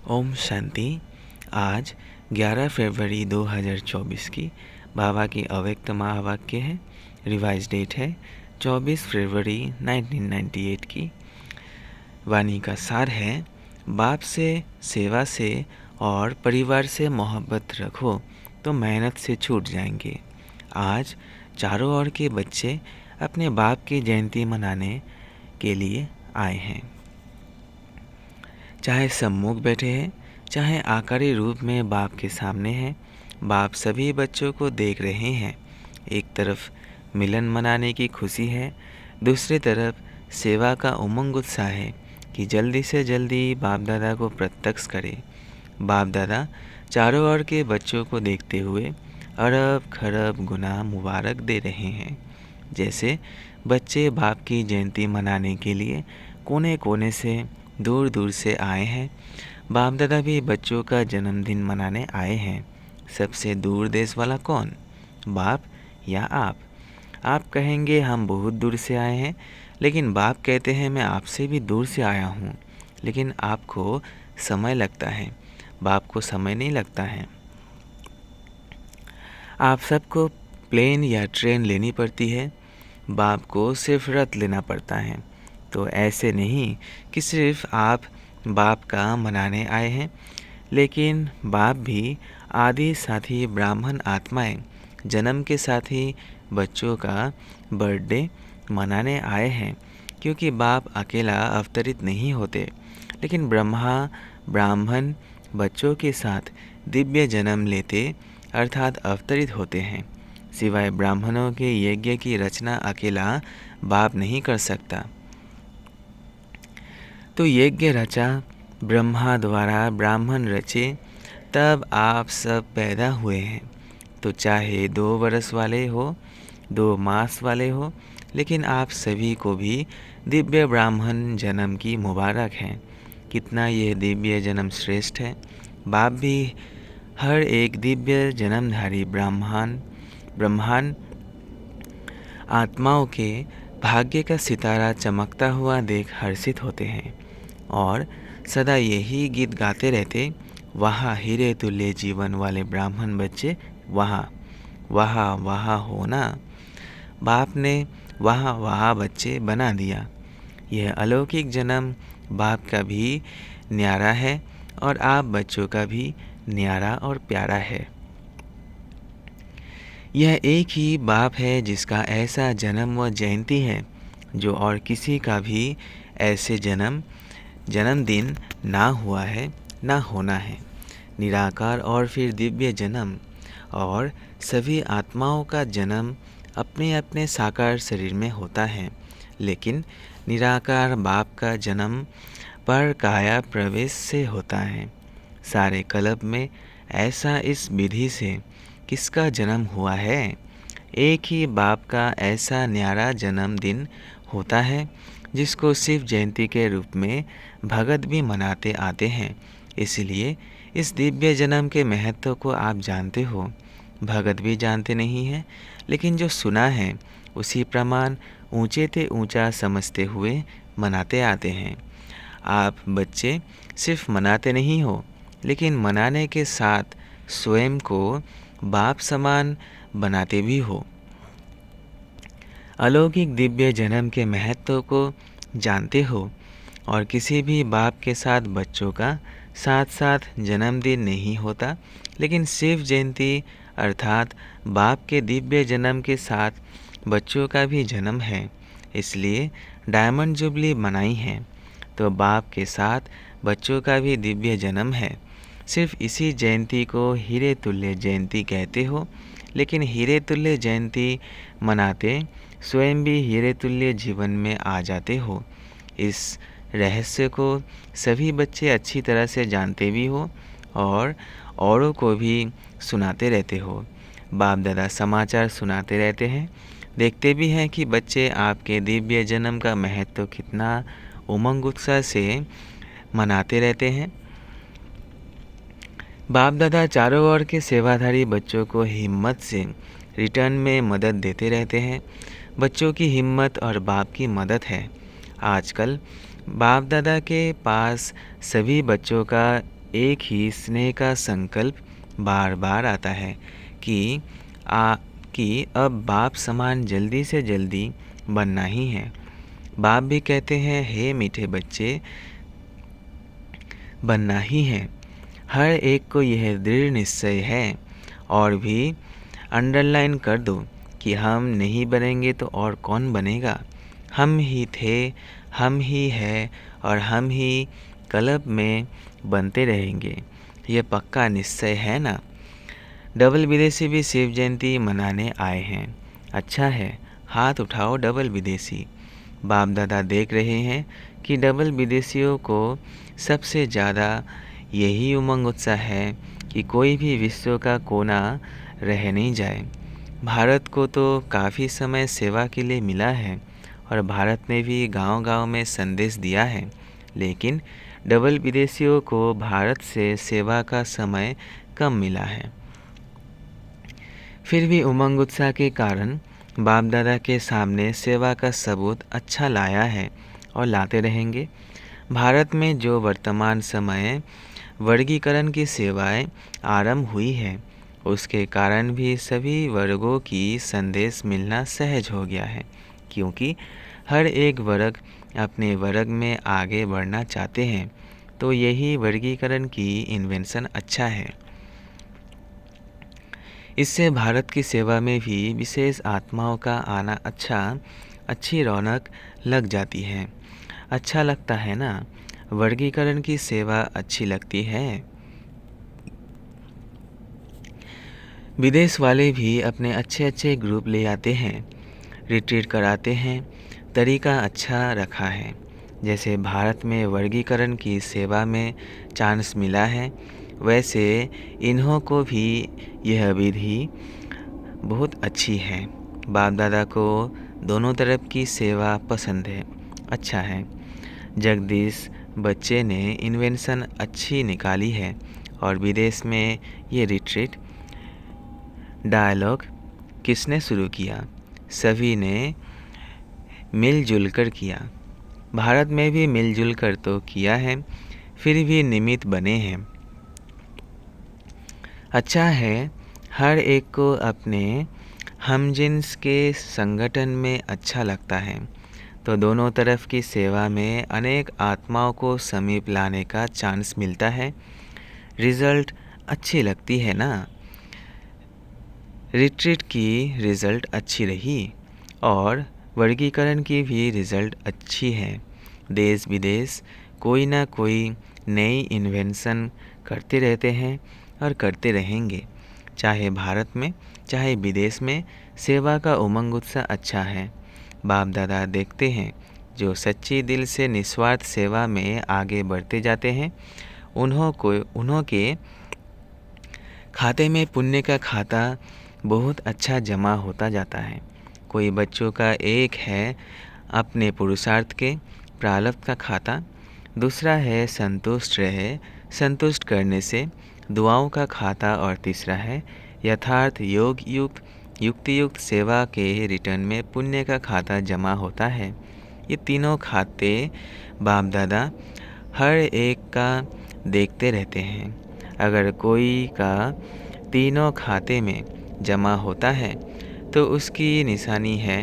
ओम शांति। आज 11 फरवरी 2024 की बाबा की अव्यक्त महावाक्य है। रिवाइज डेट है 24 फरवरी 1998 की। वाणी का सार है, बाप से, सेवा से और परिवार से मोहब्बत रखो तो मेहनत से छूट जाएंगे। आज चारों ओर के बच्चे अपने बाप की जयंती मनाने के लिए आए हैं। चाहे सम्मुख बैठे हैं, चाहे आकारी रूप में बाप के सामने हैं, बाप सभी बच्चों को देख रहे हैं। एक तरफ मिलन मनाने की खुशी है, दूसरी तरफ सेवा का उमंग उत्साह है कि जल्दी से जल्दी बाप दादा को प्रत्यक्ष करें। बाप दादा चारों ओर के बच्चों को देखते हुए अरब खरब गुना मुबारक दे रहे हैं। जैसे बच्चे बाप की जयंती मनाने के लिए कोने कोने से दूर दूर से आए हैं, बाप दादा भी बच्चों का जन्मदिन मनाने आए हैं। सबसे दूर देश वाला कौन, बाप या आप? आप कहेंगे हम बहुत दूर से आए हैं, लेकिन बाप कहते हैं मैं आपसे भी दूर से आया हूँ। लेकिन आपको समय लगता है, बाप को समय नहीं लगता है। आप सबको प्लेन या ट्रेन लेनी पड़ती है, बाप को सिर्फ रथ लेना पड़ता है। तो ऐसे नहीं कि सिर्फ आप बाप का मनाने आए हैं, लेकिन बाप भी आदि साथी ब्राह्मण आत्माएं जन्म के साथ ही बच्चों का बर्थडे मनाने आए हैं। क्योंकि बाप अकेला अवतरित नहीं होते, लेकिन ब्रह्मा ब्राह्मण बच्चों के साथ दिव्य जन्म लेते अर्थात अवतरित होते हैं। सिवाय ब्राह्मणों के यज्ञ की रचना अकेला बाप नहीं कर सकता। तो यज्ञ रचा, ब्रह्मा द्वारा ब्राह्मण रचे, तब आप सब पैदा हुए हैं। तो चाहे 2 वर्ष वाले हो, 2 मास वाले हो, लेकिन आप सभी को भी दिव्य ब्राह्मण जन्म की मुबारक है। कितना यह दिव्य जन्म श्रेष्ठ है। बाप भी हर एक दिव्य जन्मधारी ब्रह्मांड आत्माओं के भाग्य का सितारा चमकता हुआ देख हर्षित होते हैं और सदा यही गीत गाते रहते, वहाँ हीरे तुल्य जीवन वाले ब्राह्मण बच्चे वहाँ वहाँ वहाँ होना। बाप ने वहाँ वहाँ बच्चे बना दिया। यह अलौकिक जन्म बाप का भी न्यारा है और आप बच्चों का भी न्यारा और प्यारा है। यह एक ही बाप है जिसका ऐसा जन्म व जयंती है जो और किसी का भी ऐसे जन्मदिन ना हुआ है, ना होना है। निराकार और फिर दिव्य जन्म और सभी आत्माओं का जन्म अपने अपने साकार शरीर में होता है, लेकिन निराकार बाप का जन्म पर काया प्रवेश से होता है। सारे कल्प में ऐसा इस विधि से किसका जन्म हुआ है? एक ही बाप का ऐसा न्यारा जन्मदिन होता है जिसको शिव जयंती के रूप में भगत भी मनाते आते हैं। इसलिए इस दिव्य जन्म के महत्व को आप जानते हो, भगत भी जानते नहीं हैं, लेकिन जो सुना है उसी प्रमाण ऊंचे ते ऊंचा समझते हुए मनाते आते हैं। आप बच्चे सिर्फ मनाते नहीं हो, लेकिन मनाने के साथ स्वयं को बाप समान बनाते भी हो। अलौकिक दिव्य जन्म के महत्व को जानते हो और किसी भी बाप के साथ बच्चों का साथ साथ जन्मदिन नहीं होता, लेकिन शिव जयंती अर्थात बाप के दिव्य जन्म के साथ बच्चों का भी जन्म है। इसलिए डायमंड जुबली मनाई है। तो बाप के साथ बच्चों का भी दिव्य जन्म है। सिर्फ इसी जयंती को हीरे तुल्य जयंती कहते हो, लेकिन हीरे तुल्य जयंती मनाते स्वयं भी हीरे तुल्य जीवन में आ जाते हो। इस रहस्य को सभी बच्चे अच्छी तरह से जानते भी हो और औरों को भी सुनाते रहते हो। बाप दादा समाचार सुनाते रहते हैं, देखते भी हैं कि बच्चे आपके दिव्य जन्म का महत्व कितना उमंग उत्साह से मनाते रहते हैं। बाप दादा चारों ओर के सेवाधारी बच्चों को हिम्मत से रिटर्न में मदद देते रहते हैं। बच्चों की हिम्मत और बाप की मदद है। आजकल बाप दादा के पास सभी बच्चों का एक ही स्नेह का संकल्प बार बार आता है कि आ कि अब बाप समान जल्दी से जल्दी बनना ही है। बाप भी कहते हैं, हे मीठे बच्चे, बनना ही है। हर एक को यह दृढ़ निश्चय है। और भी अंडरलाइन कर दो कि हम नहीं बनेंगे तो और कौन बनेगा। हम ही थे, हम ही है और हम ही कल्प में बनते रहेंगे। ये पक्का निश्चय है ना। डबल विदेशी भी शिव जयंती मनाने आए हैं। अच्छा है, हाथ उठाओ डबल विदेशी। बाप दादा देख रहे हैं कि डबल विदेशियों को सबसे ज़्यादा यही उमंग उत्साह है कि कोई भी विश्व का कोना रह नहीं जाए। भारत को तो काफ़ी समय सेवा के लिए मिला है और भारत ने भी गांव-गांव में संदेश दिया है, लेकिन डबल विदेशियों को भारत से सेवा का समय कम मिला है। फिर भी उमंग उत्साह के कारण बाप दादा के सामने सेवा का सबूत अच्छा लाया है और लाते रहेंगे। भारत में जो वर्तमान समय वर्गीकरण की सेवाएं आरंभ हुई है, उसके कारण भी सभी वर्गों की संदेश मिलना सहज हो गया है, क्योंकि हर एक वर्ग अपने वर्ग में आगे बढ़ना चाहते हैं। तो यही वर्गीकरण की इन्वेंशन अच्छा है। इससे भारत की सेवा में भी विशेष आत्माओं का आना अच्छी रौनक लग जाती है। अच्छा लगता है ना। वर्गीकरण की सेवा अच्छी लगती है। विदेश वाले भी अपने अच्छे अच्छे ग्रुप ले आते हैं, रिट्रीट कराते हैं। तरीका अच्छा रखा है। जैसे भारत में वर्गीकरण की सेवा में चांस मिला है, वैसे इन्हों को भी यह विधि बहुत अच्छी है। बाप दादा को दोनों तरफ की सेवा पसंद है। अच्छा है। जगदीश बच्चे ने इन्वेंशन अच्छी निकाली है और विदेश में ये रिट्रीट डायलॉग किसने शुरू किया? सभी ने मिलजुल कर किया। भारत में भी मिलजुल कर तो किया है, फिर भी निमित्त बने हैं। अच्छा है, हर एक को अपने हमजिन्स के संगठन में अच्छा लगता है। तो दोनों तरफ की सेवा में अनेक आत्माओं को समीप लाने का चांस मिलता है। रिज़ल्ट अच्छी लगती है ना। रिट्रीट की रिज़ल्ट अच्छी रही और वर्गीकरण की भी रिज़ल्ट अच्छी है। देश विदेश कोई ना कोई नई इन्वेंशन करते रहते हैं और करते रहेंगे। चाहे भारत में चाहे विदेश में सेवा का उमंग उत्साह अच्छा है। बाप दादा देखते हैं, जो सच्ची दिल से निस्वार्थ सेवा में आगे बढ़ते जाते हैं, उन्हों के खाते में पुण्य का खाता बहुत अच्छा जमा होता जाता है। कोई बच्चों का एक है अपने पुरुषार्थ के प्रारब्ध का खाता, दूसरा है संतुष्ट रहे संतुष्ट करने से दुआओं का खाता और तीसरा है यथार्थ युक्ति युक्त सेवा के रिटर्न में पुण्य का खाता जमा होता है। ये तीनों खाते बाप दादा हर एक का देखते रहते हैं। अगर कोई का तीनों खाते में जमा होता है तो उसकी निशानी है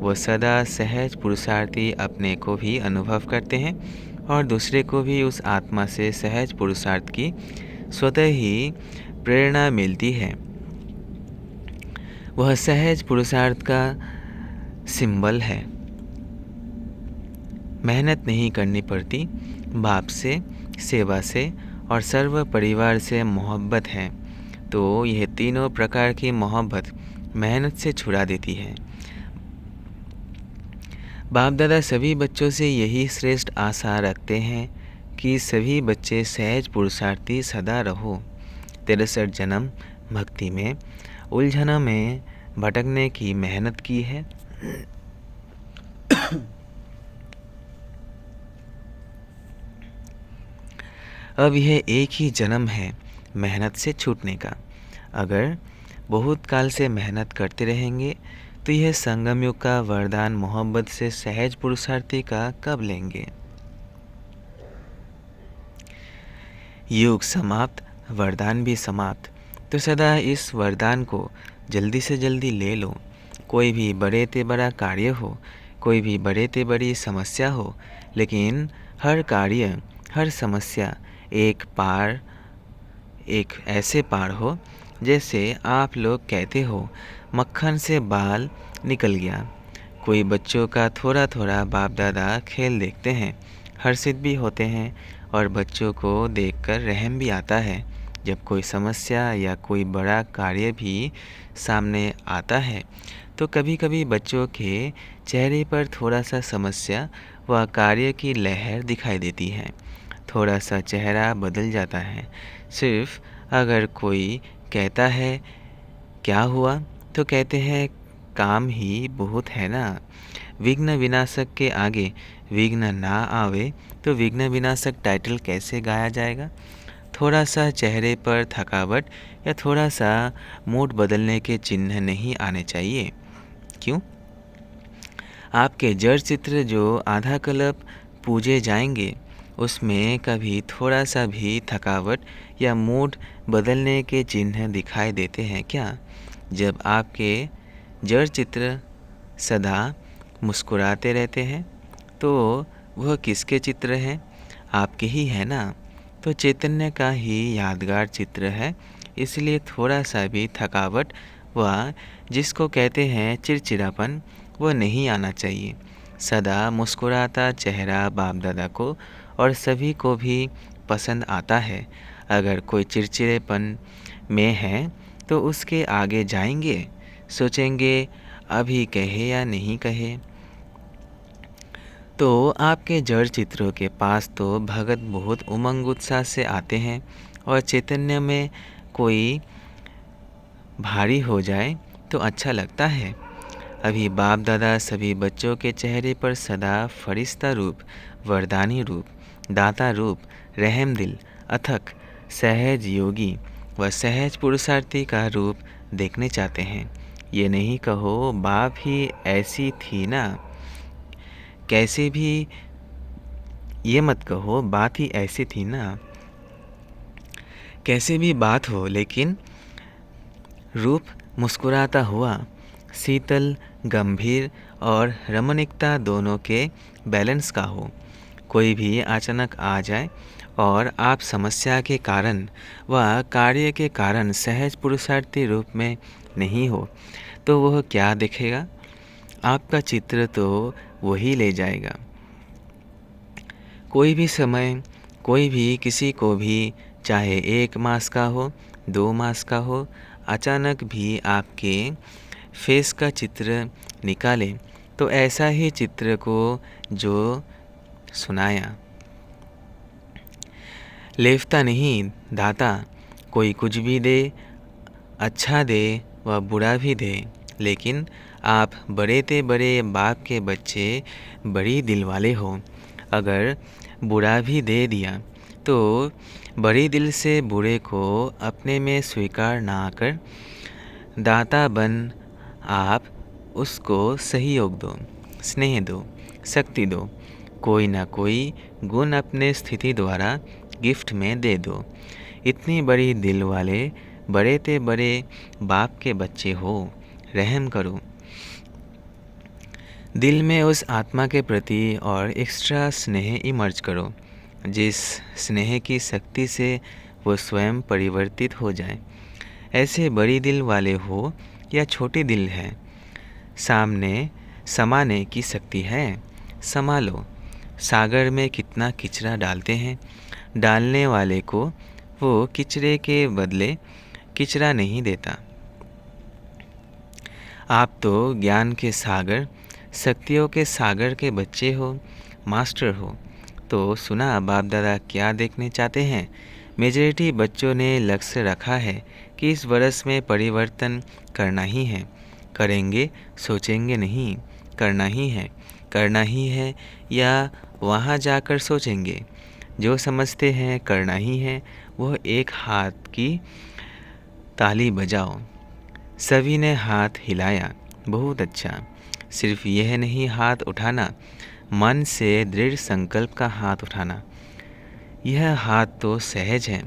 वो सदा सहज पुरुषार्थी अपने को भी अनुभव करते हैं और दूसरे को भी उस आत्मा से सहज पुरुषार्थ की स्वतः ही प्रेरणा मिलती है। वह सहज पुरुषार्थ का सिंबल है। मेहनत नहीं करनी पड़ती। बाप से, सेवा से और सर्व परिवार से मोहब्बत है। तो यह तीनों प्रकार की मोहब्बत मेहनत से छुड़ा देती है। बाप दादा सभी बच्चों से यही श्रेष्ठ आशा रखते हैं कि सभी बच्चे सहज पुरुषार्थी सदा रहो। 63 जन्म भक्ति में उलझनों में भटकने की मेहनत की है। अब यह एक ही जन्म है मेहनत से छूटने का। अगर बहुत काल से मेहनत करते रहेंगे तो यह संगम युग का वरदान मोहब्बत से सहज पुरुषार्थी का कब लेंगे? युग समाप्त, वरदान भी समाप्त। तो सदा इस वरदान को जल्दी से जल्दी ले लो। कोई भी बड़े ते बड़ा कार्य हो, कोई भी बड़े ते बड़ी समस्या हो, लेकिन हर कार्य, हर समस्या एक ऐसे पार हो जैसे आप लोग कहते हो मक्खन से बाल निकल गया। कोई बच्चों का थोड़ा थोड़ा बाप दादा खेल देखते हैं, हर्षित भी होते हैं और बच्चों को देखकर रहम भी आता है। जब कोई समस्या या कोई बड़ा कार्य भी सामने आता है तो कभी कभी बच्चों के चेहरे पर थोड़ा सा समस्या व कार्य की लहर दिखाई देती है। थोड़ा सा चेहरा बदल जाता है। सिर्फ अगर कोई कहता है क्या हुआ, तो कहते हैं काम ही बहुत है ना। विघ्न विनाशक के आगे विघ्न ना आवे तो विघ्न विनाशक टाइटल कैसे गाया जाएगा। थोड़ा सा चेहरे पर थकावट या थोड़ा सा मूड बदलने के चिन्ह नहीं आने चाहिए। क्यों? आपके जड़ चित्र जो आधा कल्प पूजे जाएंगे उसमें कभी थोड़ा सा भी थकावट या मूड बदलने के चिन्ह दिखाई देते हैं क्या? जब आपके जड़ चित्र सदा मुस्कुराते रहते हैं तो वह किसके चित्र हैं? आपके ही है ना। तो चैतन्य का ही यादगार चित्र है, इसलिए थोड़ा सा भी थकावट व जिसको कहते हैं चिड़चिड़ापन वह नहीं आना चाहिए। सदा मुस्कुराता चेहरा बाप दादा को और सभी को भी पसंद आता है। अगर कोई चिड़चिड़ेपन में है तो उसके आगे जाएंगे, सोचेंगे अभी कहे या नहीं कहे। तो आपके जड़ चित्रों के पास तो भगत बहुत उमंग उत्साह से आते हैं और चैतन्य में कोई भारी हो जाए तो अच्छा लगता है। अभी बाप दादा सभी बच्चों के चेहरे पर सदा फरिश्ता रूप, वरदानी रूप, दाता रूप, रहम दिल, अथक, सहज योगी व सहज पुरुषार्थी का रूप देखने चाहते हैं। ये नहीं कहो बाप ही ऐसी थी ना, कैसे भी ये मत कहो बात ही ऐसी थी ना। कैसे भी बात हो लेकिन रूप मुस्कुराता हुआ, शीतल, गंभीर और रमणीकता दोनों के बैलेंस का हो। कोई भी अचानक आ जाए और आप समस्या के कारण व कार्य के कारण सहज पुरुषार्थी रूप में नहीं हो तो वह क्या दिखेगा? आपका चित्र तो वही ले जाएगा। कोई भी समय, कोई भी किसी को भी, चाहे 1 मास का हो, 2 मास का हो, अचानक भी आपके फेस का चित्र निकाले तो ऐसा ही चित्र को जो सुनाया। लेफ्ता नहीं दाता, कोई कुछ भी दे, अच्छा दे व बुरा भी दे, लेकिन आप बड़े ते बड़े बाप के बच्चे बड़ी दिल वाले हो। अगर बुरा भी दे दिया तो बड़ी दिल से बुरे को अपने में स्वीकार ना कर दाता बन आप उसको सहयोग दो, स्नेह दो, शक्ति दो, कोई ना कोई गुण अपने स्थिति द्वारा गिफ्ट में दे दो। इतनी बड़ी दिल वाले बड़े ते बड़े बाप के बच्चे हो, रहम करो। दिल में उस आत्मा के प्रति और एक्स्ट्रा स्नेह इमर्ज करो जिस स्नेह की शक्ति से वो स्वयं परिवर्तित हो जाए। ऐसे बड़ी दिल वाले हो या छोटी दिल है, सामने समाने की शक्ति है, समा लो। सागर में कितना किचरा डालते हैं, डालने वाले को वो किचरे के बदले किचरा नहीं देता। आप तो ज्ञान के सागर, शक्तियों के सागर के बच्चे हो, मास्टर हो। तो सुना बाप दादा क्या देखने चाहते हैं? मेजॉरिटी बच्चों ने लक्ष्य रखा है कि इस वर्ष में परिवर्तन करना ही है। करेंगे, सोचेंगे नहीं, करना ही है, करना ही है या वहाँ जाकर सोचेंगे। जो समझते हैं करना ही है वह एक हाथ की ताली बजाओ। सभी ने हाथ हिलाया, बहुत अच्छा। सिर्फ यह नहीं हाथ उठाना, मन से दृढ़ संकल्प का हाथ उठाना। यह हाथ तो सहज है।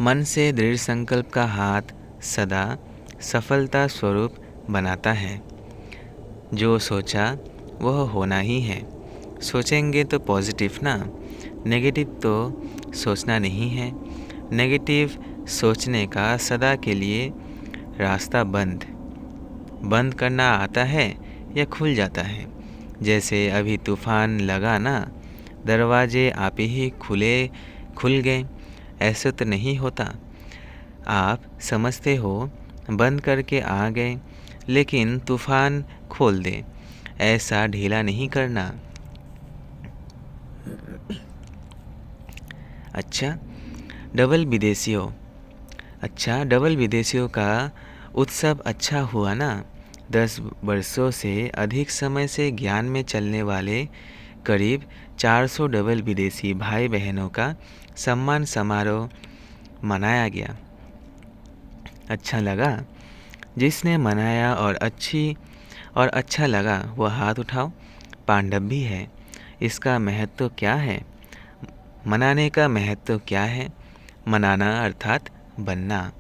मन से दृढ़ संकल्प का हाथ सदा सफलता स्वरूप बनाता है। जो सोचा वह होना ही है। सोचेंगे तो पॉजिटिव ना, नेगेटिव तो सोचना नहीं है। नेगेटिव सोचने का सदा के लिए रास्ता बंद करना आता है या खुल जाता है। जैसे अभी तूफान लगा ना, दरवाजे आप ही खुल गए, ऐसे तो नहीं होता। आप समझते हो बंद करके आ गए, लेकिन तूफान खोल दे, ऐसा ढीला नहीं करना। अच्छा, डबल विदेशियों का उत्सव अच्छा हुआ ना। 10 वर्षों से अधिक समय से ज्ञान में चलने वाले करीब 400 डबल विदेशी भाई बहनों का सम्मान समारोह मनाया गया। अच्छा लगा? जिसने मनाया और अच्छा लगा वह हाथ उठाओ। पांडव भी है। इसका महत्व क्या है? मनाने का महत्व क्या है? मनाना अर्थात बनना।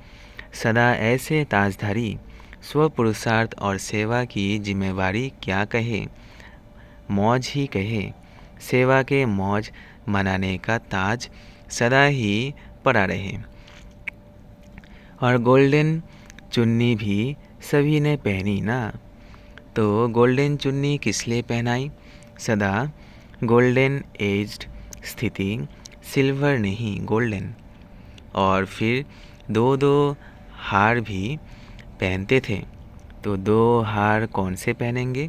सदा ऐसे ताजधारी स्वपुरुषार्थ और सेवा की जिम्मेवारी क्या कहे, मौज ही कहे। सेवा के मौज मनाने का ताज सदा ही पड़ा रहे। और गोल्डन चुन्नी भी सभी ने पहनी ना। तो गोल्डन चुन्नी किस लिए पहनाई? सदा गोल्डन एज्ड स्थिति, सिल्वर नहीं गोल्डन। और फिर 2 हार भी पहनते थे। तो 2 हार कौन से पहनेंगे?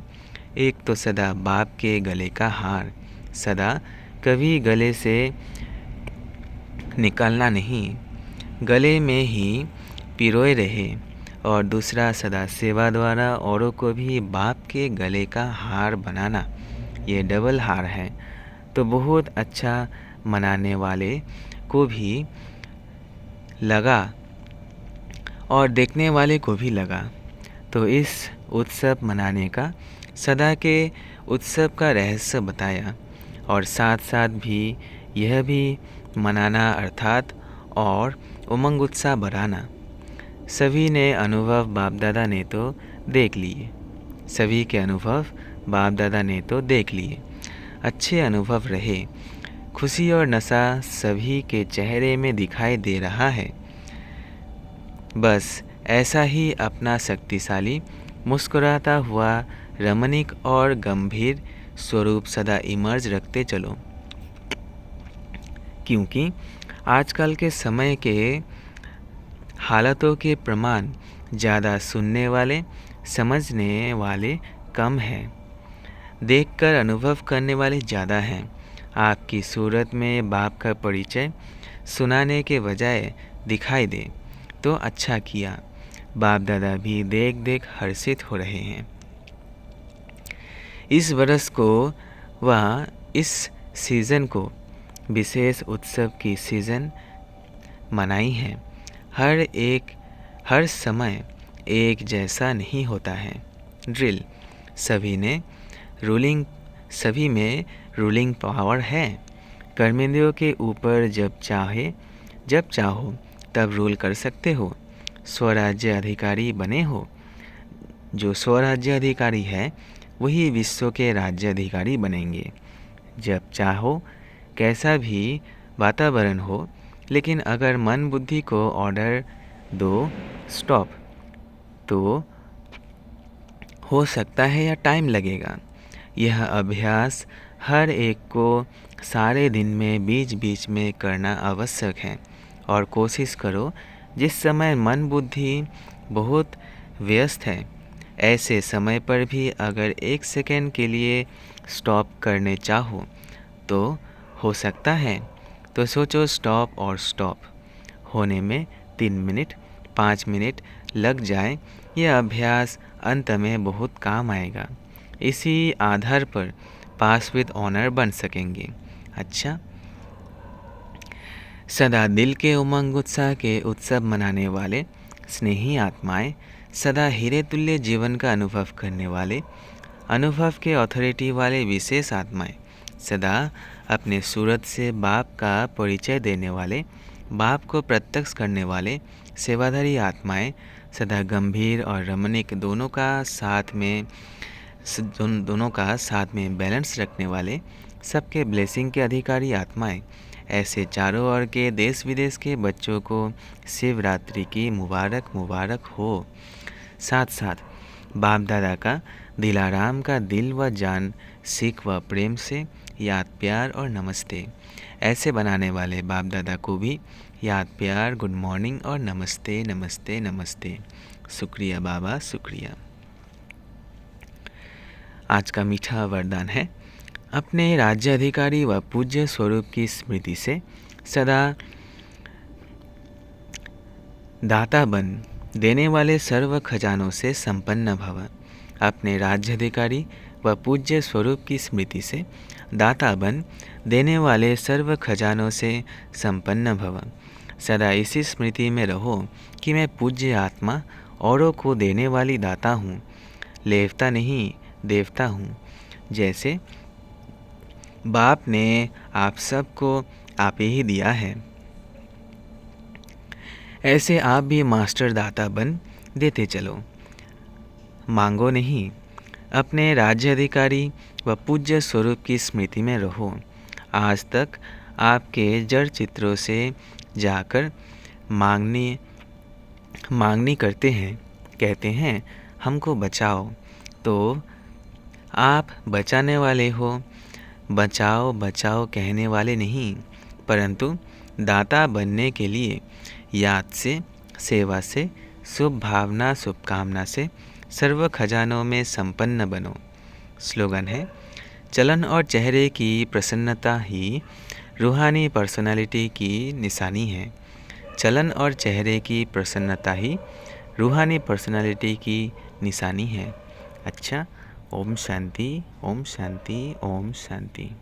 एक तो सदा बाप के गले का हार, सदा कभी गले से निकालना नहीं, गले में ही पिरोए रहे। और दूसरा सदा सेवा द्वारा औरों को भी बाप के गले का हार बनाना। ये डबल हार है। तो बहुत अच्छा मनाने वाले को भी लगा और देखने वाले को भी लगा। तो इस उत्सव मनाने का, सदा के उत्सव का रहस्य बताया। और साथ साथ भी यह भी मनाना अर्थात और उमंग उत्साह बढ़ाना। सभी ने अनुभव बाप दादा ने तो देख लिए। सभी के अनुभव बाप दादा ने तो देख लिए। अच्छे अनुभव रहे। खुशी और नशा सभी के चेहरे में दिखाई दे रहा है। बस ऐसा ही अपना शक्तिशाली, मुस्कुराता हुआ, रमणीक और गंभीर स्वरूप सदा इमर्ज रखते चलो। क्योंकि आजकल के समय के हालातों के प्रमाण ज़्यादा सुनने वाले, समझने वाले कम हैं। देखकर अनुभव करने वाले ज़्यादा हैं। आपकी सूरत में बाप का परिचय सुनाने के बजाय दिखाई दे तो अच्छा किया। बाप दादा भी देख देख हर्षित हो रहे हैं। इस वर्ष को वह इस सीज़न को विशेष उत्सव की सीज़न मनाई है। हर समय एक जैसा नहीं होता है। ड्रिल सभी में रूलिंग पावर है। कर्मेंद्रियों के ऊपर जब चाहो तब रूल कर सकते हो। स्वराज्य अधिकारी बने हो। जो स्वराज्य अधिकारी है वही विश्व के राज्य अधिकारी बनेंगे। जब चाहो कैसा भी वातावरण हो, लेकिन अगर मन बुद्धि को ऑर्डर दो स्टॉप, तो हो सकता है या टाइम लगेगा। यह अभ्यास हर एक को सारे दिन में बीच बीच में करना आवश्यक है। और कोशिश करो जिस समय मन बुद्धि बहुत व्यस्त है, ऐसे समय पर भी अगर 1 सेकेंड के लिए स्टॉप करने चाहो तो हो सकता है। तो सोचो स्टॉप और स्टॉप होने में 3 मिनट 5 मिनट लग जाए, यह अभ्यास अंत में बहुत काम आएगा। इसी आधार पर पास विद ऑनर बन सकेंगे। अच्छा, सदा दिल के उमंग उत्साह के उत्सव मनाने वाले स्नेही आत्माएं, सदा हीरे तुल्य जीवन का अनुभव करने वाले, अनुभव के अथॉरिटी वाले विशेष आत्माएं, सदा अपने सूरत से बाप का परिचय देने वाले, बाप को प्रत्यक्ष करने वाले सेवाधारी आत्माएं, सदा गंभीर और रमणीक दोनों का साथ में बैलेंस रखने वाले, सबके ब्लेसिंग के अधिकारी आत्माएं, ऐसे चारों ओर के देश विदेश के बच्चों को शिवरात्रि की मुबारक मुबारक हो। साथ साथ बाप दादा का दिलाराम का दिल व जान, सीख व प्रेम से याद, प्यार और नमस्ते। ऐसे बनाने वाले बाप दादा को भी याद, प्यार, गुड मॉर्निंग और नमस्ते नमस्ते नमस्ते। शुक्रिया बाबा, शुक्रिया। आज का मीठा वरदान है, अपने राज्य अधिकारी व पूज्य स्वरूप की स्मृति से सदा दाता बन, देने वाले सर्व खजानों से संपन्न भव। अपने राज्य अधिकारी व पूज्य स्वरूप की स्मृति से दाता बन, देने वाले सर्व खजानों से संपन्न भव। सदा इसी स्मृति में रहो कि मैं पूज्य आत्मा औरों को देने वाली दाता हूँ, लेवता नहीं देवता हूँ। जैसे बाप ने आप सबको आप ही दिया है, ऐसे आप भी मास्टर दाता बन देते चलो। मांगो नहीं, अपने राज्य अधिकारी व पूज्य स्वरूप की स्मृति में रहो। आज तक आपके जड़ चित्रों से जाकर मांगनी करते हैं, कहते हैं हमको बचाओ, तो आप बचाने वाले हो। बचाओ बचाओ कहने वाले नहीं, परंतु दाता बनने के लिए याद से, सेवा से, शुभ भावना, शुभकामना से सर्व खजानों में संपन्न बनो। स्लोगन है, चलन और चेहरे की प्रसन्नता ही रूहानी पर्सनालिटी की निशानी है। चलन और चेहरे की प्रसन्नता ही रूहानी पर्सनालिटी की निशानी है। अच्छा, ओम शांति, ओम शांति, ओम शांति।